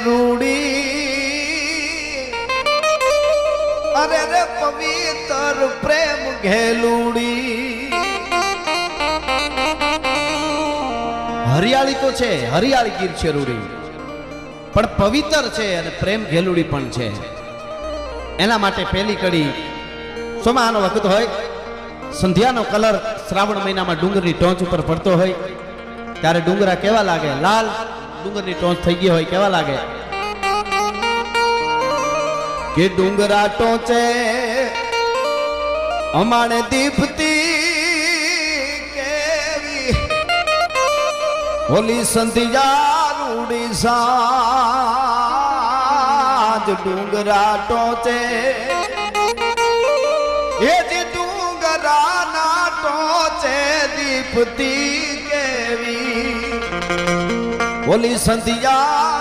રૂડી અરે રે પવિત્ર પ્રેમ ઘેલુડી હરિયાળી તો છે, હરિયાળી ગીર છે રૂડી, પણ પવિત્ર છે અને પ્રેમ ઘેલુડી પણ છે. એના માટે પહેલી કડી સોમાનો વખત હોય, સંધ્યાનો કલર શ્રાવણ મહિનામાં ડુંગરની ટોચ ઉપર પડતો હોય ત્યારે ડુંગરા કેવા લાગે, લાલ ડુંગરની ટોચ થઈ ગઈ હોય કેવા લાગે કે ડુંગરા ટોચે અમાણે દીપતી કેવી હોલી સંધ્યા રૂડી સાજ ડુંગરા ટોચે એ જે ડુંગરા ના ટોચે દીપતી કેવી હોલી સંધ્યા